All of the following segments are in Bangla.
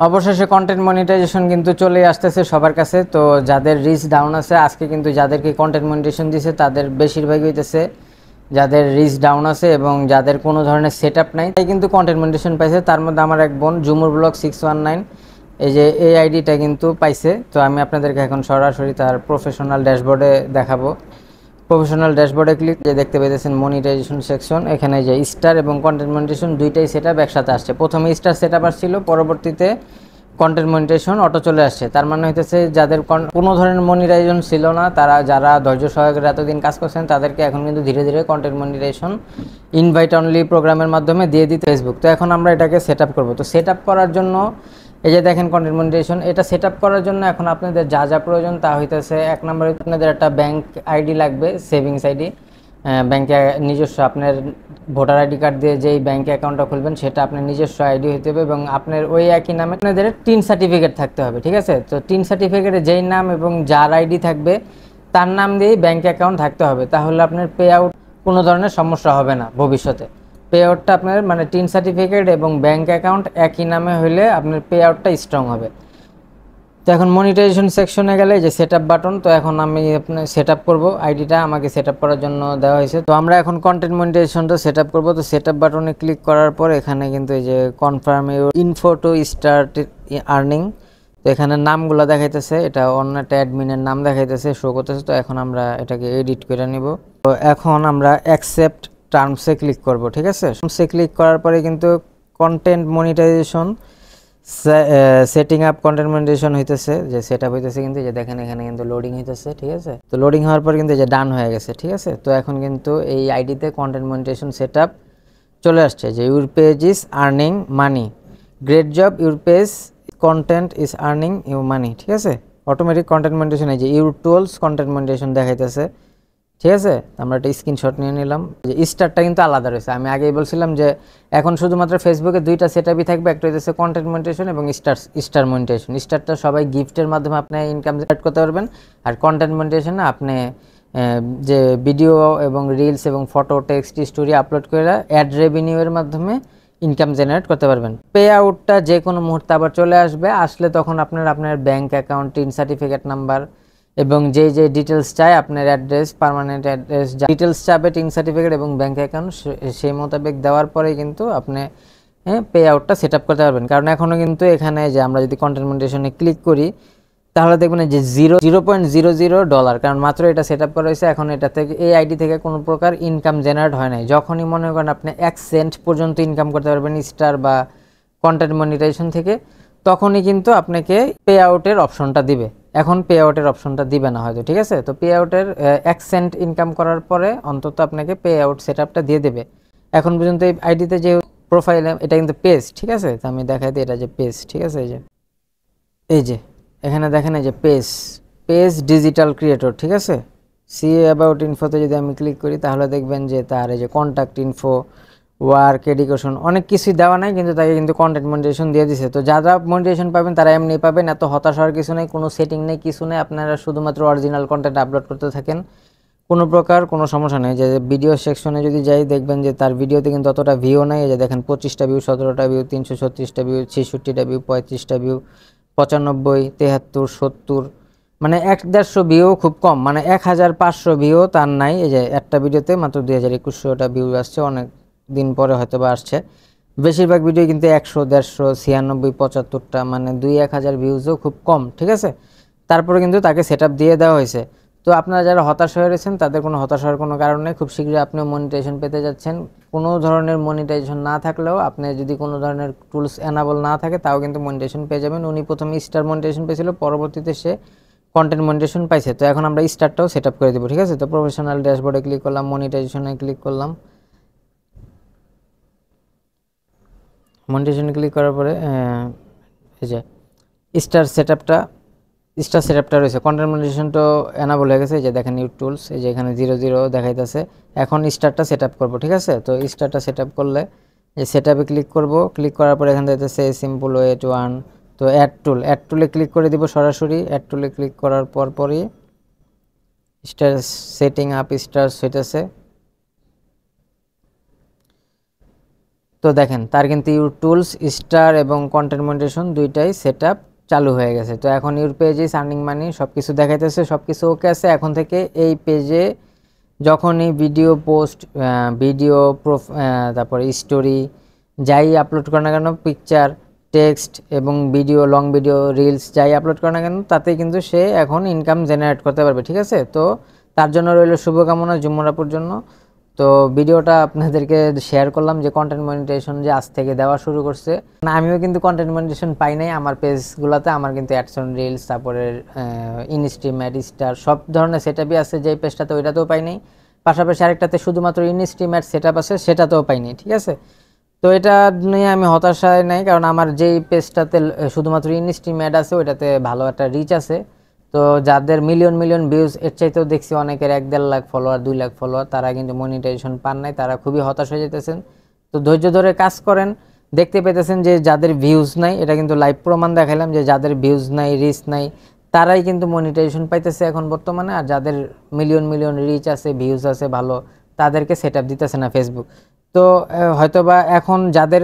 অবশেষে কন্টেন্ট মনিটাইজেশন কিন্তু চলে আসতেছে সবার কাছে। তো যাদের রিচ ডাউন আছে আজকে কিন্তু যাদেরকে কন্টেন্ট মনিটাইজেশন দিছে তাদের বেশিরভাগই হইতেছে যাদের রিচ ডাউন আছে এবং যাদের কোনো ধরনের সেট আপ নাই, তাই কিন্তু কন্টেন্ট মনিটাইজেশন পাইছে। তার মধ্যে আমার এক বোন জুমুর ব্লগ 619, এই যে এই আইডিটা কিন্তু পাইছে। তো আমি আপনাদেরকে এখন সরাসরি তার প্রফেশনাল ড্যাশবোর্ডে দেখাবো। প্রফেশনাল ড্যাশবোর্ডে ক্লিক যে দেখতে পেয়েছেন মনিটাইজেশন সেকশন, এখানে যে স্টার এবং কন্টেন্ট মনিটাইজেশন দুইটাই সেটআপ একসাথে আসছে। প্রথমে স্টার সেটআপ আসছিল, পরবর্তীতে কন্টেন্ট মনিটাইজেশন অটো চলে আসছে। তার মানে হইতেছে যাদের কোনো ধরনের মনিটাইজেশন ছিল না, তারা যারা ধৈর্য সহকারে এতদিন কাজ করছেন তাদেরকে এখন কিন্তু ধীরে ধীরে কন্টেন্ট মনিটাইজেশন ইনভাইট অনলি প্রোগ্রামের মাধ্যমে দিয়ে দিতে ফেসবুক। তো এখন আমরা এটাকে সেটআপ করব। তো সেটআপ করার জন্য এই যে দেখেন কন্টেন্ট মনিটাইজেশন, এটা সেটআপ করার জন্য এখন আপনাদের যা যা প্রয়োজন তা হইতেছে, এক নম্বরে আপনাদের একটা ব্যাংক আইডি লাগবে, সেভিংস আইডি। ব্যাংকে নিজস্ব আপনার ভোটার আইডি কার্ড দিয়ে যেই ব্যাংকে অ্যাকাউন্টটা খুলবেন সেটা আপনার নিজস্ব আইডি হতে হবে এবং আপনার ওই একই নামে আপনাদের টিন সার্টিফিকেট থাকতে হবে, ঠিক আছে? তো টিন সার্টিফিকেটে যেই নাম এবং যার আইডি থাকবে তার নাম দিয়েই ব্যাংক অ্যাকাউন্ট থাকতে হবে, তাহলে আপনার পে আউট কোনো ধরনের সমস্যা হবে না ভবিষ্যতে। পে আউটটা আপনার মানে টিন সার্টিফিকেট এবং ব্যাংক অ্যাকাউন্ট একই নামে হলে আপনার পে আউটটা স্ট্রং হবে। তো এখন মনিটাইজেশন সেকশনে গেলে যে সেটআপ বাটন, তো এখন আমি আপনার সেটআপ করব। আইডিটা আমাকে সেটআপ করার জন্য দেওয়া হয়েছে। তো আমরা এখন কন্টেন্ট মনিটাইজেশনটা সেটআপ করব। তো সেটআপ বাটনে ক্লিক করার পর এখানে কিন্তু এই যে confirm your info to start earning, তো এখানে নামগুলো দেখাইতেছে, এটা অন্য একটা অ্যাডমিনের নাম দেখাইতেছে, শো করতেছে। তো এখন আমরা এটাকে এডিট করে নিব। তো এখন আমরা অ্যাকসেপ্ট টার্মসে ক্লিক করব, ঠিক আছে? টার্মসে ক্লিক করার পরে কিন্তু content monetisation setting up content monetisation হইতেছে, যে সেটআপ হইতেছে কিন্তু যে দেখেন এখানে কিন্তু লোডিং হইতেছে, ঠিক আছে? তো লোডিং হওয়ার পর কিন্তু যে ডান হয়ে গেছে, ঠিক আছে? তো এখন কিন্তু এই আইডিতে কন্টেন্ট মনিটাইজেশন সেটআপ চলে আসছে, যে your page is earning money, great job, your page content is earning you money, ঠিক আছে? অটোমেটিক কন্টেন্ট মনিটাইজেশন এই যে ইউর টুলস কন্টেন্ট মনিটাইজেশন দেখাইতেছে, ঠিক আছে? আমরা একটা স্ক্রিনশট নিয়ে নিলাম। যে স্টারটা কিন্তু আলাদা রয়েছে, আমি আগেই বলছিলাম যে এখন শুধুমাত্র ফেসবুকে দুইটা সেটআপই থাকবে, একটা হচ্ছে কন্টেন্ট মনিটাইজেশন এবং স্টার মনিটাইজেশন। স্টারটা সবাই গিফটের মাধ্যমে আপনি ইনকাম জেনারেট করতে পারবেন, আর কন্টেন্ট মনিটাইজেশনে আপনি যে ভিডিও এবং রিলস এবং ফটো টেক্সট স্টোরি আপলোড করে অ্যাড রেভিনিউয়ের মাধ্যমে ইনকাম জেনারেট করতে পারবেন। পে আউটটা যে কোনো মুহূর্তে আবার চলে আসবে, আসলে তখন আপনার bank account, tin certificate number এবং যে ডিটেলস চাই, আপনার অ্যাড্রেস, পার্মানেন্ট অ্যাড্রেস, ডিটেলস চাবে, টিন সার্টিফিকেট এবং ব্যাংক অ্যাকাউন্ট, সেই মোতাবেক দেওয়ার পরে কিন্তু আপনি পে আউটটা সেট আপ করতে পারবেন। কারণ এখনও কিন্তু এখানে যে আমরা যদি কন্টেন্ট মনিটাইজেশনে ক্লিক করি তাহলে দেখবেন যে 0.00 ডলার, কারণ মাত্র এটা সেট আপ করা হয়েছে। এখন এটা থেকে এই আইডি থেকে কোনো প্রকার ইনকাম জেনারেট হয় নাই। যখনই মনে করেন আপনি 1 সেন্ট পর্যন্ত ইনকাম করতে পারবেন স্টার বা কন্টেন্ট মনিটাইজেশন থেকে, তখনই কিন্তু আপনাকে পে আউটের অপশনটা দিবে। এখন পে আউটের অপশনটা দিবে না হয়তো, ঠিক আছে? তো পে আউটের 1 সেন্ট ইনকাম করার পরে অন্তত আপনাকে পে আউট সেট আপটা দিয়ে দেবে। এখন পর্যন্ত এই আইডিতে যে প্রোফাইল, এটা কিন্তু পেজ, ঠিক আছে? তো আমি দেখাই দিই, এটা যে পেজ, ঠিক আছে? এই যে এখানে দেখেন এই যে পেজ ডিজিটাল ক্রিয়েটর, ঠিক আছে? সি অ্যাবাউট ইনফোতে যদি আমি ক্লিক করি তাহলে দেখবেন যে তার এই যে কন্ট্যাক্ট ইনফো, ওয়ার্ক, এডুকেশন, অনেক কিছুই দেওয়া নাই, কিন্তু তাকে কিন্তু কন্টেন্ট মনিটাইজেশন দিয়ে দিছে। তো যারা মনিটাইজেশন পাবেন তারা এমনি পাবেন, এত হতাশ হওয়ার কিছু নেই, কোনো সেটিং নেই, কিছু নেই। আপনারা শুধুমাত্র অরিজিনাল কন্টেন্ট আপলোড করতে থাকেন, কোনো প্রকার কোনো সমস্যা নেই। যে ভিডিও সেকশনে যদি যাই দেখবেন যে তার ভিডিওতে কিন্তু অতটা ভিউ নাই। এই যে দেখেন 25টা ভিউ, 17টা ভিউ, 336টা ভিউ, 66টা ভিউ, 35টা ভিউ, 95, 73, 70, মানে 150 ভিউ খুব কম, মানে 1500 ভিউ তার নাই। এই যে একটা ভিডিওতে মাত্র 2100টা ভিউ আসছে, অনেক দিন পরে হয়তো বা আসছে। বেশিরভাগ ভিডিও কিন্তু 100, 150, 96, 75টা, মানে 2-1000 ভিউজও খুব কম, ঠিক আছে? তারপরে কিন্তু তাকে সেট আপ দিয়ে দেওয়া হয়েছে। তো আপনারা যারা হতাশ হয়ে রয়েছেন তাদের কোনো হতাশ হওয়ার কোনো কারণ নেই, খুব শীঘ্রই আপনি মনিটাইজেশন পেতে যাচ্ছেন। কোনো ধরনের মনিটাইজেশন না থাকলেও, আপনি যদি কোনো ধরনের টুলস এনাবল না থাকে তাও কিন্তু মনিটাইজেশন পেয়ে যাবেন। উনি প্রথমে স্টার মনিটাইজেশন পেয়েছিল, পরবর্তীতে সে কন্টেন্ট মনিটাইজেশন পাইছে। তো এখন আমরা স্টারটাও সেট আপ করে দেবো, ঠিক আছে? তো প্রফেশনাল ড্যাশবোর্ডে ক্লিক করলাম, মনিটাইজেশনে ক্লিক করলাম। মনিটাইজেশনে ক্লিক করার পরে এই যে স্টার সেটআপটা রয়েছে, কন্টেন্ট মনিটাইজেশন তো এনাবল হয়ে গেছে। এই যে দেখেন নিউ টুলস, এই যে এখানে 00 দেখাইতেছে। এখন স্টারটা সেট আপ করবো, ঠিক আছে? তো স্টারটা সেট আপ করলে এই সেট আপে ক্লিক করব, ক্লিক করার পরে এখানে দেখতেছে সিম্পল ওয়ে টু আর্ন। তো অ্যাড টুলে ক্লিক করে দিব সরাসরি। অ্যাড টুলে ক্লিক করার পরই স্টার সেটিং আপ স্টার হইতেছে। তো দেখেন তার কিন্তু ইউর টুলস স্টার এবং কন্টেন্ট মনিটাইজেশন দুইটাই সেটআপ চালু হয়ে গেছে। তো এখন ইউর পেজে আর্নিং মানি সব কিছু দেখাইতেছে, সব কিছু ওকে আছে। এখন থেকে এই পেজে যখনই ভিডিও পোস্ট, ভিডিও তারপরে স্টোরি যাই আপলোড করে না কেন, পিকচার, টেক্সট এবং ভিডিও, লং ভিডিও, রিলস যাই আপলোড করে না কেন, তাতেই কিন্তু সে এখন ইনকাম জেনারেট করতে পারবে। ঠিক আছে, তো তার জন্য রইল শুভকামনা জুম্মরাপুর জন্য। তো ভিডিওটা আপনাদেরকে শেয়ার করলাম যে কন্টেন্ট মনিটাইজেশন যে আজ থেকে দেওয়া শুরু করছে। আমিও কিন্তু কন্টেন্ট মনিটাইজেশন পাই নাই আমার পেজগুলোতে, আমার কিন্তু অ্যাডসন, রিলস, তারপরে ইনস্ট্রিম, অ্যাড স্টার সব ধরনের সেটআপই আছে। যেই পেজটাতে ওইটাতেও পাই নাই, পাশাপাশি আরেকটাতে শুধুমাত্র ইনস্ট্রিম অ্যাড সেটআপ আছে, সেটাতেও পাই নাই। ঠিক আছে, তো এটা নিয়ে আমি হতাশায় নাই, কারণ আমার যেই পেজটাতে শুধুমাত্র ইনস্ট্রিম অ্যাড আছে ওইটাতে ভালো একটা রিচ আছে। তো যাদের মিলিয়ন মিলিয়ন ভিউজ, এর চাইতেও দেখছি অনেকের 1-1.5 লাখ ফলোয়ার, 2 লাখ ফলোয়ার, তারা কিন্তু মনিটাইজেশন পান নাই, তারা খুবই হতাশ হয়ে যেতেছেন। তো ধৈর্য ধরে কাজ করেন, দেখতে পেতেছেন যে যাদের ভিউজ নাই, এটা কিন্তু লাইভ প্রমাণ দেখাইলাম যে যাদের ভিউজ নাই, রিচ নাই, তারাই কিন্তু মনিটাইজেশন পাইতেছে এখন বর্তমানে। আর যাদের মিলিয়ন মিলিয়ন রিচ আছে, ভিউজ আছে ভালো, তাদেরকে সেটআপ দিতেছে না ফেসবুক। তো হয়তোবা এখন যাদের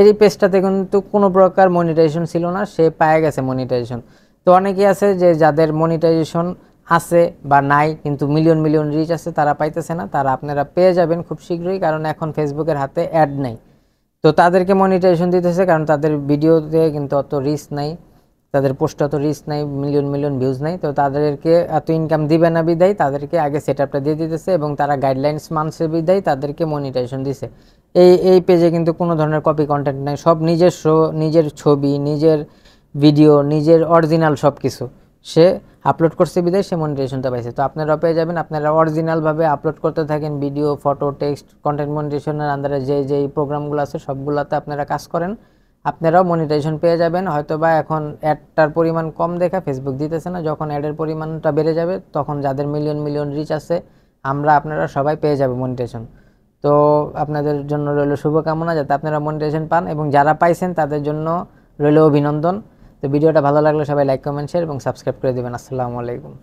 এই পেজটাতে কিন্তু কোনো প্রকার মনিটাইজেশন ছিল না, সে পায়ে গেছে মনিটাইজেশন। তো অনেকেই আছে যে যাদের মনিটাইজেশন আছে বা নাই কিন্তু মিলিয়ন মিলিয়ন রিচ আছে, তারা পাইতেছে না, তারা আপনারা পেয়ে যাবেন খুব শীঘ্রই, কারণ এখন ফেসবুকের হাতে অ্যাড নাই। তো তাদেরকে মনিটাইজেশন দিতেছে, কারণ তাদের ভিডিওতে কিন্তু অত রিচ নাই, তাদের পোস্টে অত রিচ নাই, মিলিয়ন মিলিয়ন ভিউজ নাই। তো তাদেরকে এত ইনকাম দিবে না বিদায় তাদেরকে আগে সেটআপটা দিয়ে দিতেছে, এবং তারা গাইডলাইন্স মানছে বিদায় তাদেরকে মনিটাইজেশন দিছে। এই পেজে কিন্তু কোনো ধরনের কপি কন্টেন্ট নাই, সব নিজস্ব, নিজের ছবি, নিজের ভিডিও, নিজের অরিজিনাল সব কিছু সে আপলোড করছে বিদায় সে মনিটাইজেশনটা পাইছে। তো আপনারাও পেয়ে যাবেন, আপনারা অরিজিনালভাবে আপলোড করতে থাকেন ভিডিও, ফটো, টেক্সট, কন্টেন্ট মনিটাইজেশনের আন্ডারে যেই প্রোগ্রামগুলো আছে সবগুলোতে আপনারা কাজ করেন, আপনারাও মনিটাইজেশন পেয়ে যাবেন। হয়তোবা এখন অ্যাডটার পরিমাণ কম দেখা ফেসবুক দিতেছে না, যখন অ্যাডের পরিমাণটা বেড়ে যাবে তখন যাদের মিলিয়ন মিলিয়ন রিচ আছে আপনারা সবাই পেয়ে যাবে মনিটাইজেশন। তো আপনাদের জন্য রইল শুভকামনা যাতে আপনারা মনিটাইজেশন পান, এবং যারা পাইছেন তাদের জন্য রইল অভিনন্দন। তো ভিডিওটা ভালো লাগলে সবাই লাইক, কমেন্ট, শেয়ার এবং সাবস্ক্রাইব করে দেবেন। আসসালামু আলাইকুম।